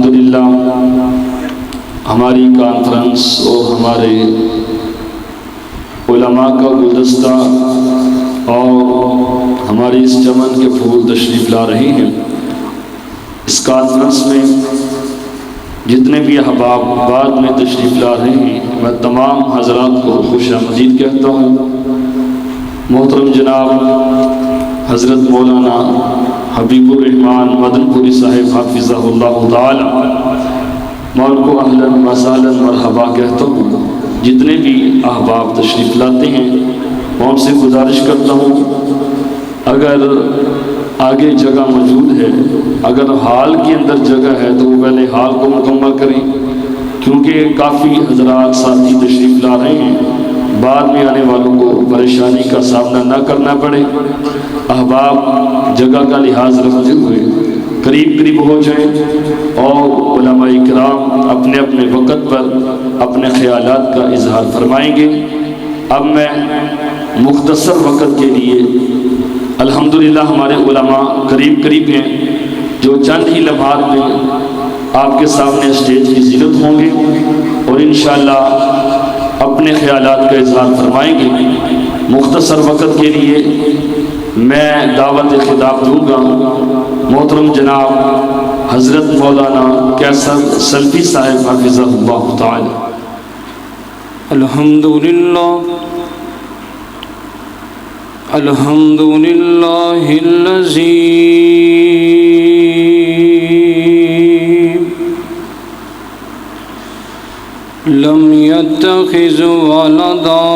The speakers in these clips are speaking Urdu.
الحمدللہ ہماری کانفرنس اور ہمارے علماء کا گلدستہ اور ہماری اس چمن کے پھول تشریف لا رہے ہیں۔ اس کانفرنس میں جتنے بھی احباب بعد میں تشریف لا رہے ہیں، میں تمام حضرات کو خوش آمدید کہتا ہوں۔ محترم جناب حضرت مولانا حبیب الرحمان مدن پوری صاحب حافظہ اللہ تعالی، میں ان کو اہلاً و سہلاً مرحبا کہتا ہوں۔ جتنے بھی احباب تشریف لاتے ہیں میں ان سے گزارش کرتا ہوں، اگر آگے جگہ موجود ہے، اگر ہال کے اندر جگہ ہے تو وہ پہلے ہال کو مکمل کریں، کیونکہ کافی حضرات ساتھی تشریف لا رہے ہیں، بعد میں آنے والوں کو پریشانی کا سامنا نہ کرنا پڑے۔ احباب جگہ کا لحاظ رکھتے ہوئے قریب قریب ہو جائیں اور علماء کرام اپنے اپنے وقت پر اپنے خیالات کا اظہار فرمائیں گے۔ اب میں مختصر وقت کے لیے الحمدللہ ہمارے علماء قریب قریب ہیں، جو چند ہی لمحات میں آپ کے سامنے اسٹیج کی زینت ہوں گے اور انشاءاللہ اپنے خیالات کا اظہار فرمائیں گے۔ مختصر وقت کے لیے میں دعوت خطاب دوں گا محترم جناب حضرت مولانا کیسر سلفی صاحب حافظہ اللہ تعالی۔ الحمدللہ الحمدللہ الذی لم يتخذ ولدا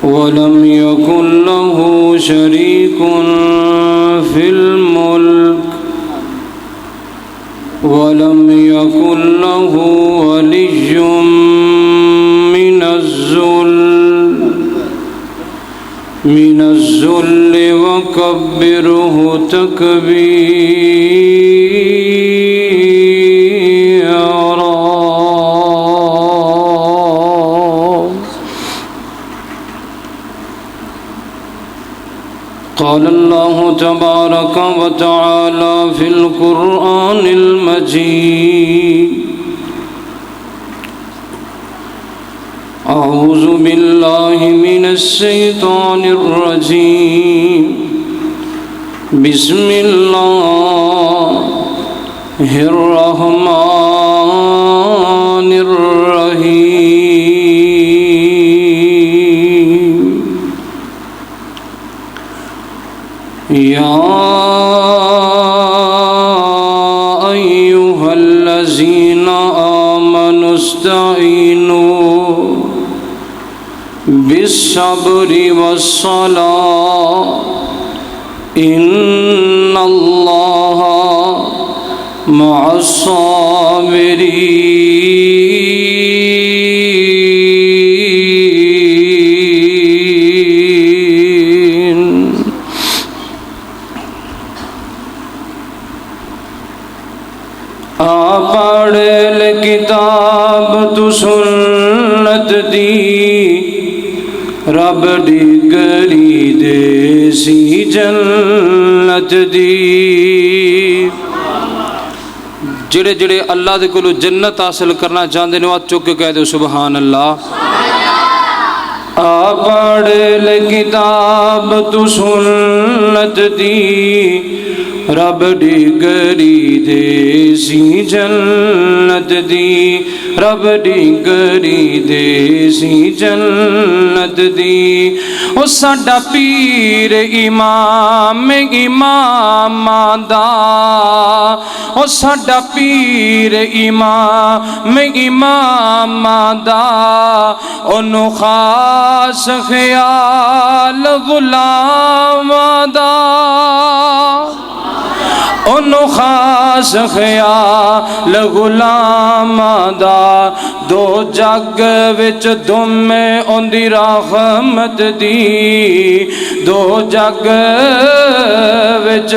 ولم يكن له شريك في الملك ولم يكن له ولي من الذل وكبره تكبيرا۔ قال الله تبارك وتعالى في القرآن المجيد: أعوذ بالله من الشيطان الرجيم، بسم الله الرحمن الرحيم۔ يا أيها الذين آمنوا استعينوا بالصبر والصلاة إن الله مع الصابرين۔ پڑھ لے کتاب تو سنت دی، رب ڈگری دے سی جنت دی۔ جڑے جڑے اللہ دے کولو جنت حاصل کرنا چاہندے نے ہاتھ چک کے کہہ دو سبحان اللہ۔ پڑھ لے کتاب تو سنت دی، رب ڈگری دے سی جنت دی، رب ڈگری دے سی جنت دی۔ او ساڈا پیر امام اماماں دا، او ساڈا پیر امام اماماں دا، اونوں خاص خیال غلاماں دا، اونوں خاص خیال غلاماں دا۔ دو جگ وچ دم اوندی رحمت دی، دو جگ وچ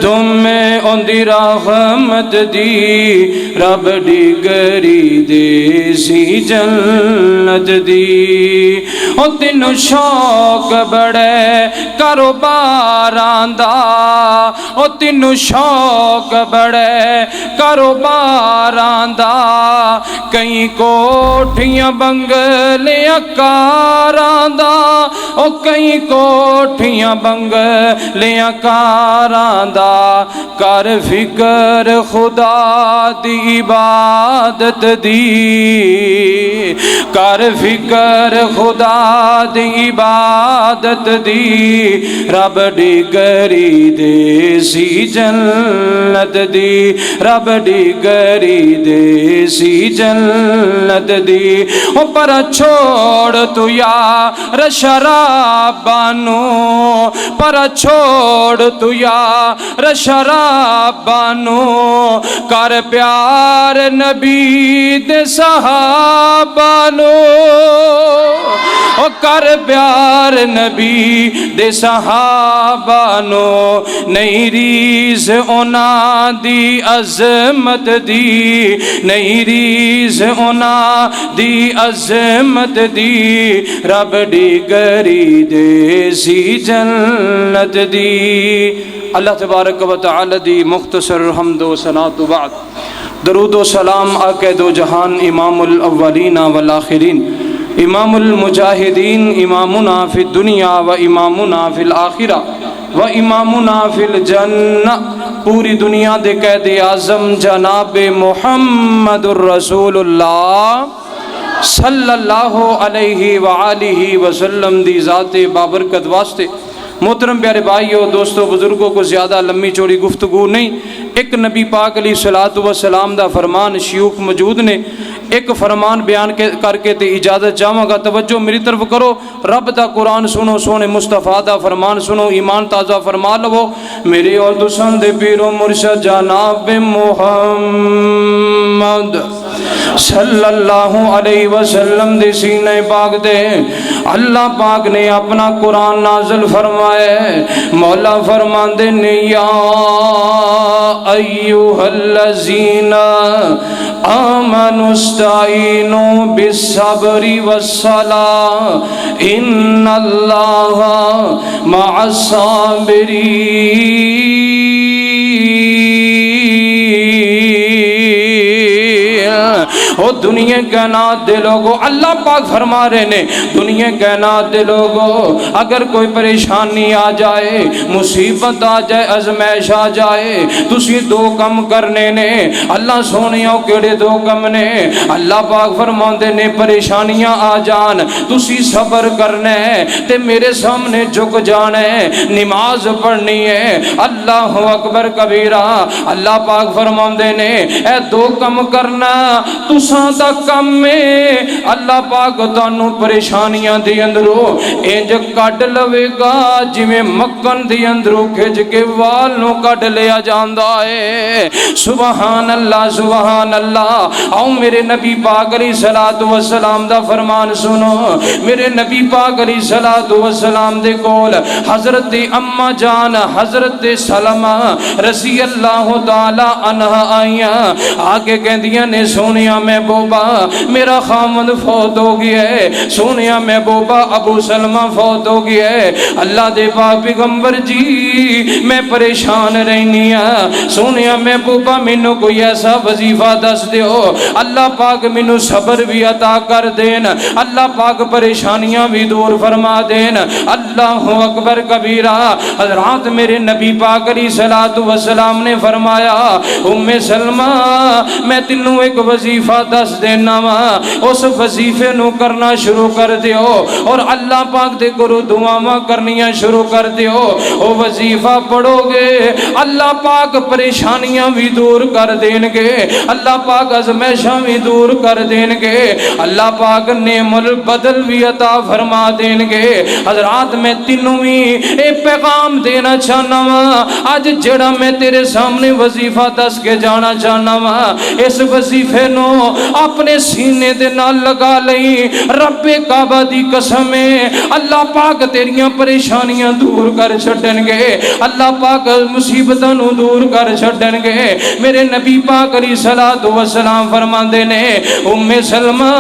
دمے اوندی رحمت دی رب ڈگری دے سی جنت دی او تینوں شوق بڑے کاروباراں دا او تینوں شوق بڑے کاروباراں دا کئی کوٹھیاں بنگلیاں کاراں دا او کئی کوٹھیاں بنگلیاں کاراں دا کر فکر خدا دی عبادت دی کر فکر خدا دی عبادت دی رب ڈگری دے سی جنت دی رب ڈگری دے سی جنت دی او پر چھوڑ تو یار شرابانو پر چھوڑ تو یار شرابانو کر پیار نبی دے صحابانو او کر پیار نبی دے صحابانو نہیں ریز اونا دی عظمت دی نہیں ریز اونا دی عظمت دی رب ڈگری دے سی جنت دی اللہ تبارک و تعالی دی مختصر حمد و ثنا تو بعد درود و سلام آقا دو جہان امام الاولین والآخرین امام المجاہدین امامنا فی الدنیا و امامنا فی الآخرہ و امامنا فی الجنہ پوری دنیا دے قائد اعظم جناب محمد الرسول اللہ صلی اللہ علیہ وآلہ وسلم دی ذات بابرکت واسطے محترم پیارے بھائیو دوستو بزرگوں کو زیادہ لمبی چوڑی گفتگو نہیں ایک نبی پاک علیہ الصلوۃ والسلام دا فرمان شیوخ موجود نے ایک فرمان بیان کر کے تے اجازت چاہوں گا توجہ میری طرف کرو رب دا قرآن سنو سونے مصطفیٰ دا فرمان سنو ایمان تازہ فرما لو میرے اور دسن دے پیر و مرشد جناب محمد صلی اللہ علیہ وسلم دے سینہ پاک دے اللہ پاک نے اپنا قرآن نازل فرمائے مولا فرمان دے یا ایوہ الذین آمنوا استعینوا بالصبر والصلاۃ ان اللہ مع الصابرین او دنیا کائنات دے لوگو اللہ پاک فرما رہے نے دنیا کائنات دے لوگو اگر کوئی پریشانی آ جائے مصیبت آ جائے ازمائش آ جائے تسی دو کم کرنے نے اللہ سونیوں کیڑے دو کم نے اللہ پاک فرما دے نے پریشانیاں آ جان تسی صبر کرنے تے میرے سامنے جھک جانے نماز پڑھنی ہے اللہ اکبر کبیرہ اللہ پاک فرما دے نے اے دو کم کرنا تساں دا کم میں اللہ پاک تانوں پریشانیاں دی اندروں انج کٹ لوے گا جویں مکھن دی اندروں کھج کے وال نوں کٹ لیا جاندا ہے سبحان اللہ آؤ میرے نبی پاک علیہ الصلوۃ والسلام دا فرمان سنو میرے نبی پاک علیہ الصلوۃ والسلام دے کول حضرت اما جان حضرت سلمہ رضی اللہ تعالی عنہا آئیاں آگے کہندیاں نے سونیا محبوبہ میرا خامد فوت ہو گیا ہے سونیا محبوبہ ابو سلمہ فوت ہو گیا ہے اللہ دے پاک پیغمبر جی میں پریشان رہنی ہاں سونیا محبوبہ مینوں کوئی ایسا وظیفہ دس دیو اللہ پاک مینوں صبر بھی عطا کر دین اللہ پاک پریشانیاں بھی دور فرما دین اللہ اکبر کبیرہ حضرات میرے نبی پاک علیہ الصلوۃ والسلام نے فرمایا ام سلمہ میں تینوں ایک وظیفہ دس دینا وا اس وظیفے نو کرنا شروع کر دیو اور اللہ پاک دے گرو دعاواں کرنیاں شروع کر دیو او وظیفہ پڑھو گے اللہ پاک پریشانیاں بھی دور کر دین گے اللہ پاک ازمائشاں بھی دور کر دین گے اللہ پاک نعم البدل بھی عطا فرما دین گے حضرات میں تینوں بھی اے پیغام دینا چاہنا وا آج جڑا میں تیرے سامنے وظیفہ دس کے جانا چاہنا وا اس وظیفے نو اپنے سینے دے نال لگا لئی رب کعبہ دی قسم ہے اللہ پاک تیریاں پریشانیاں دور کر چھڈن گے اللہ پاک مصیبتاں نو دور کر چھڈن گے میرے نبی پاک علیہ الصلوۃ والسلام فرماندے نے ام سلمہ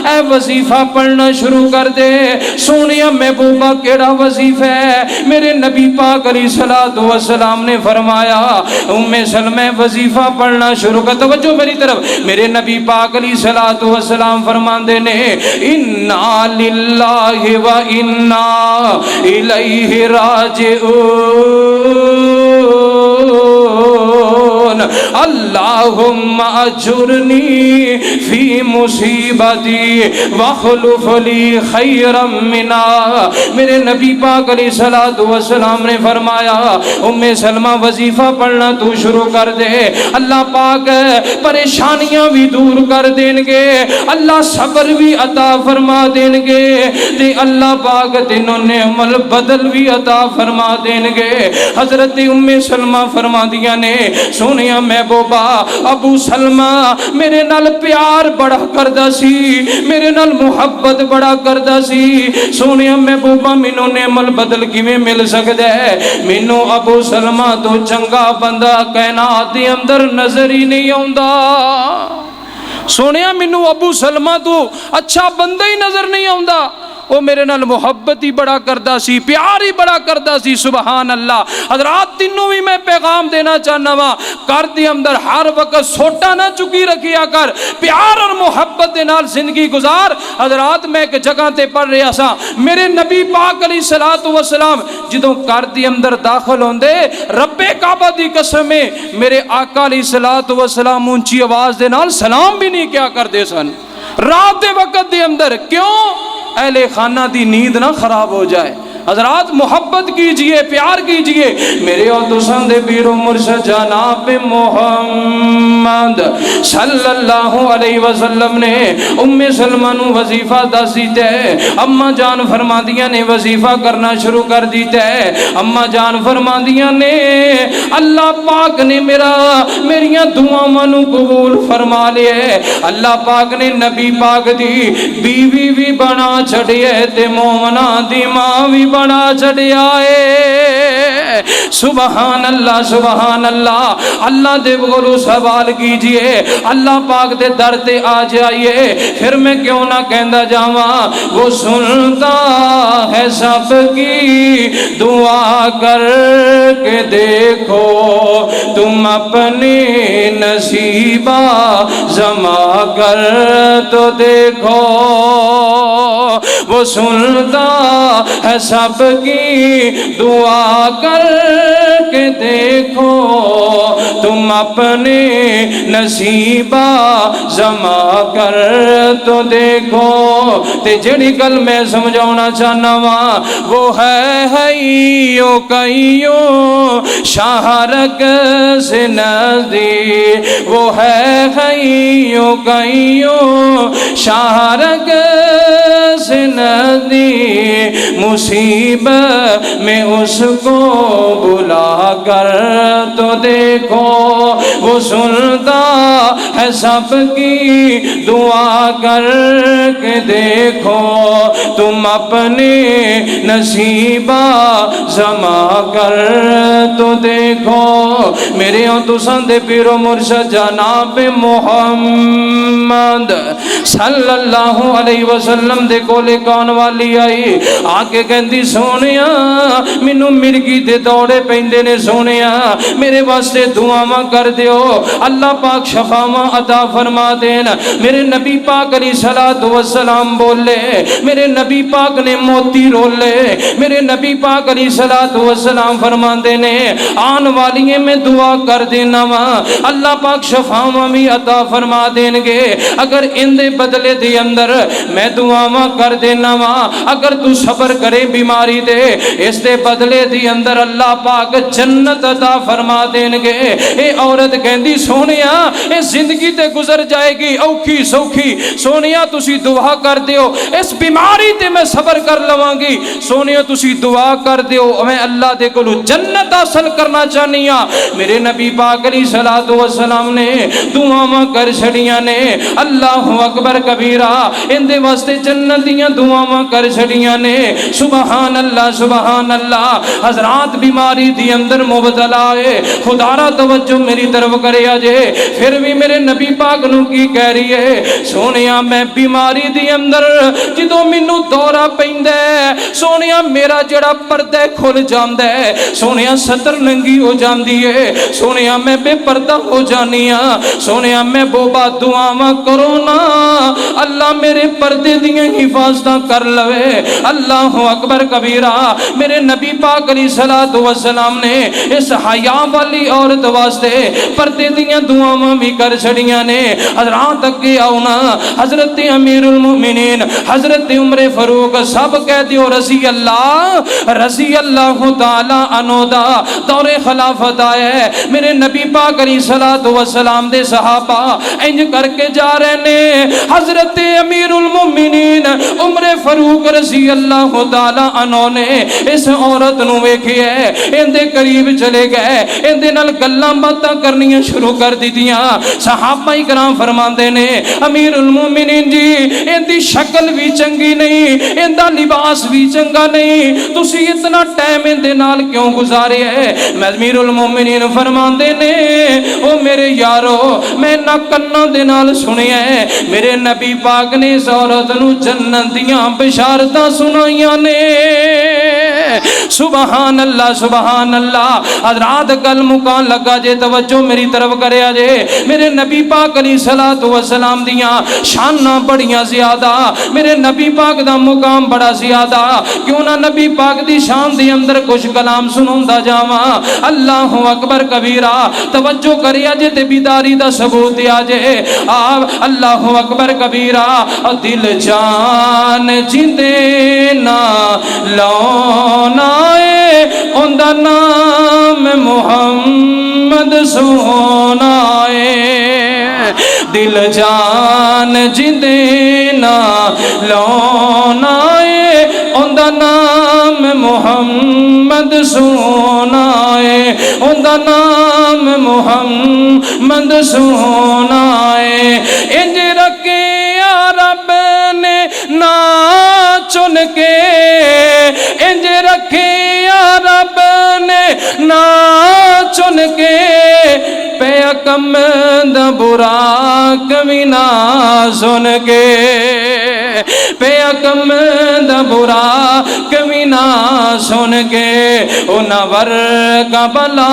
اے وظیفہ پڑھنا شروع کر دے سونیا محبوبہ کیڑا وظیفہ ہے میرے نبی پاک علیہ الصلوۃ والسلام نے فرمایا ام سلمہ وظیفہ پڑھنا شروع کر توجہ میری طرف میرے نبی پاک علیہ الصلوۃ والسلام فرماندے نے انا للہ و انا الیہ راجعون اللہم اجرنی فی مصیبتی واخلف لی خیرا منہا میرے نبی پاک علیہ الصلوۃ والسلام نے فرمایا ام سلمہ وظیفہ پڑھنا تو شروع کر دے اللہ پاک پریشانیاں بھی دور کر دیں گے اللہ صبر بھی عطا فرما دیں گے تے اللہ پاک تینوں نعمت بدل بھی عطا فرما دیں گے حضرت ام سلمہ فرما دیا نے سونیا محبوبہ ابو سلمہ میرے نال پیار بڑا کردا سی میرے نال محبت بڑا کردا سی سونیا محبوبہ مینوں نعمت بدل کیویں مل سکدا ہے مینوں ابو سلمہ تو چنگا بندہ کائنات دے اندر نظر ہی نہیں آوندا سونیا مینوں ابو سلمہ تو اچھا بندہ ہی نظر نہیں آوندا وہ میرے نال محبت ہی بڑا کردا سی پیار ہی بڑا کردا سی سبحان اللہ حضرات تینوں بھی میں پیغام دینا چاہنا وا گھر دے اندر ہر وقت سوٹا نہ چکی رکھیا کر پیار اور محبت دے نال زندگی گزار حضرات میں ایک جگہ تے پڑھ رہا سا میرے نبی پاک علیہ الصلوۃ والسلام جدوں گھر دے اندر داخل ہوندے رب کعبہ دی قسم ہے میرے آقا علیہ الصلوۃ والسلام اونچی آواز دے نال سلام بھی نہیں کیا کردے سن رات دے وقت دے اندر کیوں اہل خانہ دی نیند نہ خراب ہو جائے حضرات محبت کیجئے پیار کیجئے میرے اور دوستان دے پیر و مرشد جناب محمد صلی اللہ علیہ وسلم نے ام سلمہ نو وظیفہ دس دیتا ہے اماں جان فرما دیا نے وظیفہ کرنا شروع کر دیتا ہے اماں جان فرما دیا نے اللہ پاک نے میریاں دعاواں نو قبول فرما لیا ہے اللہ پاک نے نبی پاک دی بیوی بھی بنا چھڑی ہے تے مومنہ دی ماں بھی بنا چھڑیا ہے سبحان اللہ اللہ دے بغلو سوال کیجئے اللہ پاک دے در تے آ جائیے پھر میں کیوں نہ کہندا جاواں وہ سنتا ہے سب کی دعا کر کے دیکھو تم اپنے نصیبہ جمع کر تو دیکھو وہ سنتا ہے سب کی دعا کر کے دیکھو تم اپنے نصیبہ جمع کر تو دیکھو تے جڑی گل میں سمجھانا چاہنا وا وہ ہے حیو کئیو شہرک سے نزدیک وہ ہے حیو کئیو شہرک سے نزدیک مصیبت میں اس کو بلا کر تو دیکھو وہ سنتا ہے سب کی دعا کر کے دیکھو تم اپنے نصیبہ جمع کر تو دیکھو میرے اور تسان دے پیر و مرشد جناب محمد صلی اللہ علیہ وسلم دے کولے کون والی آئی آکے کہندی سونیا مینوں مرگی دے دوڑے پیندے نے سونیا میرے واسطے دعاواں کر دیو اللہ پاک شفاواں عطا فرما دین میرے نبی پاک علیہ الصلوۃ والسلام بولے میرے نبی پاک نے موتی رولے میرے نبی پاک علیہ الصلوۃ والسلام فرماندے نے آن والی میں دعا کر دینا وا اللہ پاک شفاواں بھی عطا فرما دین گے اگر ان دے بدلے دے اندر میں دعاواں کر دینا وا اگر تو صبر کرے بیماری دے اس دے بدلے دی اندر اللہ پاک جنت عطا فرما دین گے اے عورت کہندی سونیا اے زندگی زندگی تے گزر جائے گی اوکھی سوکھی سونیا تسی دعا کر دیو اس بیماری تے میں صبر کر لواں گی سونیا تسی دعا کر دیو میں اللہ دے کولو جنت حاصل کرنا چاہنی ہاں میرے نبی پاک علیہ الصلوۃ والسلام نے دعاواں کر چھڑیاں نے اللہ اکبر کبیرہ ان دے واسطے جنت دیاں دعاواں کر چھڑیاں نے سبحان اللہ سبحان اللہ حضرات بیماری دی اندر مبتلا ہے خدا را توجہ میری طرف کرے آجے پھر بھی میرے نبی پاک نو کی کہہ رہی ہے سونیا میں بیماری دی اندر جدوں مینوں دورہ پیندا ہے سونیا میرا جڑا پردہ کھل جاندا ہے سونیا ستر ننگی ہو جاندی ہے سونیا میں بے پردہ ہو جانی ہاں سونیا میں بوبا دعاواں کرو نا اللہ میرے پردے دیاں حفاظتاں کر لوے اللہ اکبر کبیرہ میرے نبی پاک علیہ الصلوۃ والسلام نے اس حیا والی عورت واسطے پردے دیاں دعاواں بھی کر چھڑیاں نے حضرات اگے آؤ نا حضرت امیر المؤمنین حضرت عمر فاروق سب کہہ دیو رضی اللہ تعالی عنہ دا دور خلافت آیا ہے میرے نبی پاک علیہ الصلوۃ والسلام دے صحابہ انج کر کے جا رہے نے حضرت امیر المؤمنین عمر فاروق رضی اللہ تعالی عنہ نے اس عورت نو ویکھیا ہے ان دے قریب چلے گئے ان دے نال گلاں باتاں کرنیاں شروع کر دتیاں صحابہ کرام فرماندے نے امیر المؤمنین جی ان دی شکل بھی چنگی نہیں ان دا لباس بھی چنگا نہیں تسی اتنا ٹائم ان دے نال کیوں گزارے ہے امیر المؤمنین فرماندے نے او میرے یارو میں نہ کنا دے نال سنیا ہے میرے نبی پاک نے اس عورت نو جنت دیاں بشارتاں سنائیاں نے سبحان اللہ حضرات گل مکان لگا جے توجہ میری طرف کرے آجے میرے نبی پاک علیہ الصلوۃ والسلام دیاں شاناں بڑیاں زیادہ میرے نبی پاک دا مقام بڑا زیادہ کیوں نہ نبی پاک دی شان دی اندر کچھ کلام سنوندا جاواں اللہ اکبر کبیرہ توجہ کرے آجے تے بیداری دا ثبوت دے آجے اللہ اکبر کبیرہ دل جان جیندے نا لونا ان دا نام محمد سونا ہے دل جان جیندے نا لونا ہے ان دا نام محمد سونا ہے ان دا نام محمد سونا ہے انج رکھیا رب نے نا چن کے انج رکھیا رب نے نا چن کے پیا کم دا برا کمی نہ سن کے پیا کم دا برا کمی نہ سن کے ان ورگا بلا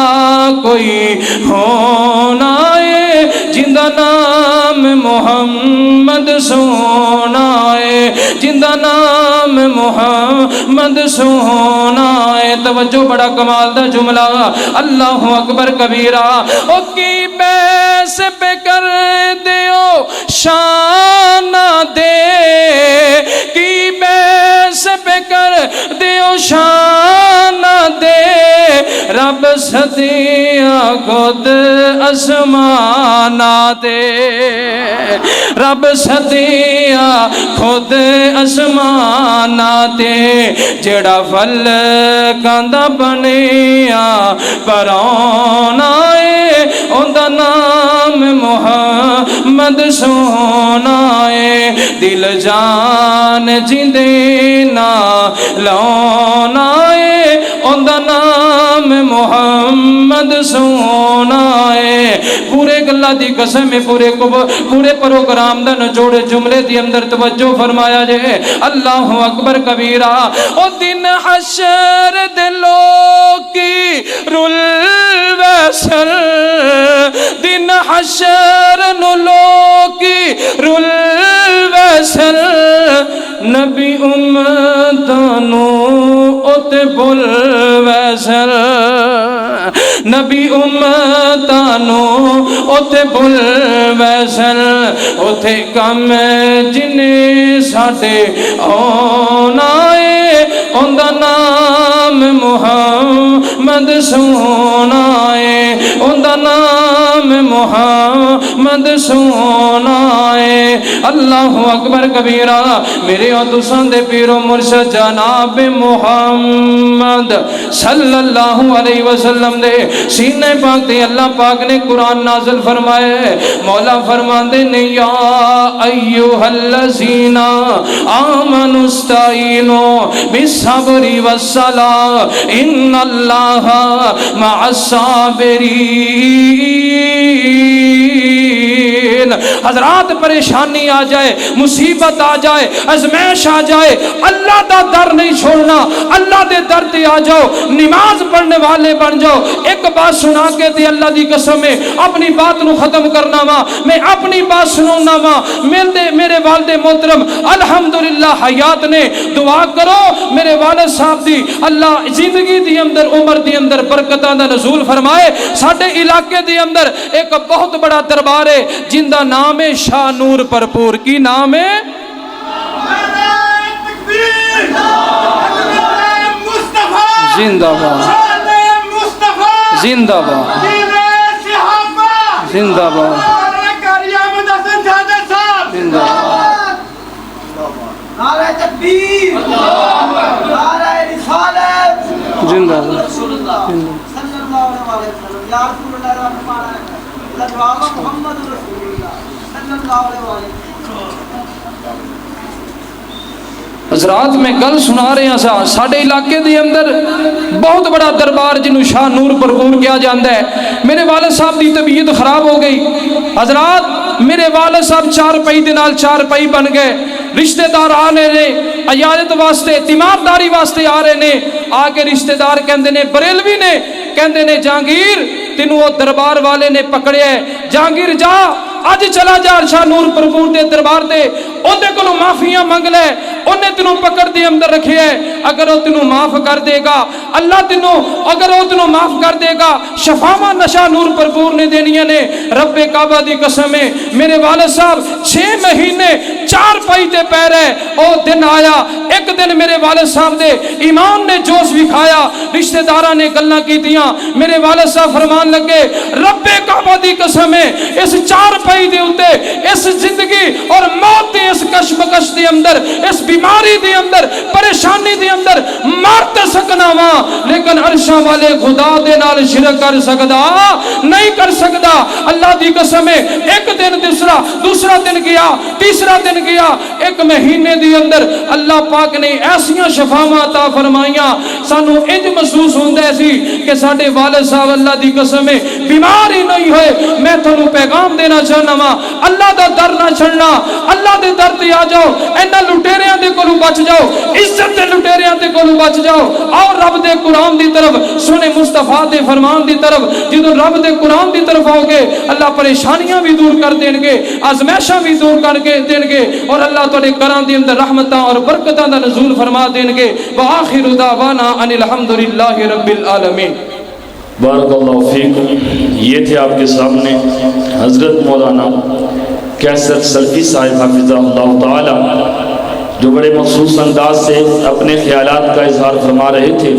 کوئی ہونا ہے جن دا نام محمد سونا ہے جن دا نام محمد سونا ہے توجہ بڑا کمال دا جملہ اللہ اکبر کبیرہ او کی بیس پہ کر دیو شان دے کی بیس پہ کر دیو شان دے رب صدیہ خود اسمانات رب صدیہ خود اسمانات جڑا فل کاندہ بنیا پرونا ہے ان دا نام محمد سونا ہے دل جان جیندے نا لونا ہے ان دا نام محمد سونا ہے پورے گلہ دی قسم پورے پروگرام دا نچوڑ جملے دی اندر توجہ فرمایا جائے اللہ اکبر کبیرہ او دن حشر دلوں کی رل ویسل دن حشر نلوں کی رل ویسل نبی امتانو ات بل ویسل نبی امتانو ات بل ویسل اتھے کم جنے ساٹے آنا ہے ان دا نام محمد سونا ہے ان دا نام محمد محمد سونا ہے۔ اللہ اکبر کبیرہ۔ میرے اور تساں دے پیر و مرشد جناب محمد صلی اللہ علیہ وسلم دے سینے پاک تے اللہ پاک نے قرآن نازل فرمائے۔ مولا فرماندے نے یا ایھا الذین آمنوا استعینوا بالصبر والصلاۃ ان اللہ مع الصابرین۔ حضرات پریشانی آ جائے، مصیبت آ جائے، ازمائش آ جائے، اللہ دا در نہیں چھوڑنا، اللہ دے در تے آ جاؤ، نماز پڑھنے والے بن جاؤ۔ ایک بات سنا کے تے اللہ دی قسم ہے اپنی بات نو ختم کرنا وا، میں اپنی بات سنانا وا۔ میرے والد محترم الحمدللہ حیات نے، دعا کرو میرے والد صاحب دی اللہ زندگی دی اندر عمر دی اندر برکتاں دا نزول فرمائے۔ ساڈے علاقے دی اندر ایک بہت بڑا دربار ہے جن دا نام ہے شاہ نور پرپور۔ کی نام ہے؟ زندہ باد، زندہ باد، زندہ باد، زندہ باد۔ نعرہ تکبیر، نعرہ رسالت، زندہ باد، رسول اللہ صلی اللہ علیہ وسلم، یا رسول اللہ محمد رسول اللہ صلی اللہ علیہ وسلم۔ حضرات میں گل سنا رہے ہیں ساڈے علاقے دے اندر بہت بڑا دربار جنوں شاہ نور پرپور کیا جاتا ہے۔ میرے والد صاحب دی طبیعت خراب ہو گئی۔ حضرات میرے والد صاحب چار پئی دے نال چار پئی بن گئے۔ رشتہ دار آ رہے نے عیادت واسطے، تیمارداری واسطے آ رہے نے۔ آ کے رشتہ دار کہندے نے، بریلوی نے کہندے نے جہانگیر تینوں وہ دربار والے نے پکڑیا ہے، جہانگیر جا اج چلا جا شاہ نور پرپور دے دربار دے، اودے کولوں معافیاں منگ لے، انہیں تینوں پکڑ دے اندر رکھے ہے۔ اگر وہ تینوں معاف کر دے گا اللہ تینوں، اگر وہ تینوں معاف کر دے گا شفاواں نشا نور پرپور نے دینیاں نے۔ رب کعبہ دی قسم ہے میرے والد صاحب 6 مہینے 4 پائی تے پہ رہے۔ او دن آیا، ایک دن میرے والد صاحب دے ایمان نے جوش وکھایا، رشتہ داراں نے گلاں کیتیاں۔ میرے والد صاحب فرمان لگے رب کعبہ دی قسم ہے اس 4 پائی دے اوتے، اس زندگی اور موت دی اس کشمکش دے اندر، اس بیماری دے اندر، پریشانی دے اندر مار تے سکنا وا، لیکن عرشاں والے خدا دے نال شرک کر سکدا نہیں کر سکدا۔ اللہ دی قسم ہے ایک دن دوسرا دن گیا، تیسرا دن گیا، 1 مہینے دی اندر اللہ پاک نے ایسیاں شفاواں عطا فرمائیاں، سانو انج محسوس ہوندا سی کہ ساڈے والد صاحب اللہ دی قسم ہے بیمار ہی نہیں ہوئے۔ میں تھانوں پیغام دینا چاہنا وا، اللہ دا در نہ چھڑنا، اللہ دے در تے آ جاؤ، انہاں لٹیریاں دے کولوں بچ جاؤ، عزت دے لٹیریاں دے کولوں بچ جاؤ، اور رب دے قرآن دی طرف، سونے مصطفیٰ دے فرمان دی طرف جدوں رب دے قرآن دی طرف آؤ گے اللہ پریشانیاں بھی دور کر دین گے، آزمائشاں بھی دور کر کے دین گے، اور اللہ تواڈے گھراں دے اندر رحمتاں اور برکتاں دا نزول فرما دین گے۔ وآخر دعوانا ان الحمدللہ رب العالمین۔ بارک اللہ فیکم۔ یہ تھے آپ کے سامنے حضرت مولانا کیسر سلفی صاحب حفظہ اللہ تعالی، جو بڑے مخصوص انداز سے اپنے خیالات کا اظہار فرما رہے تھے۔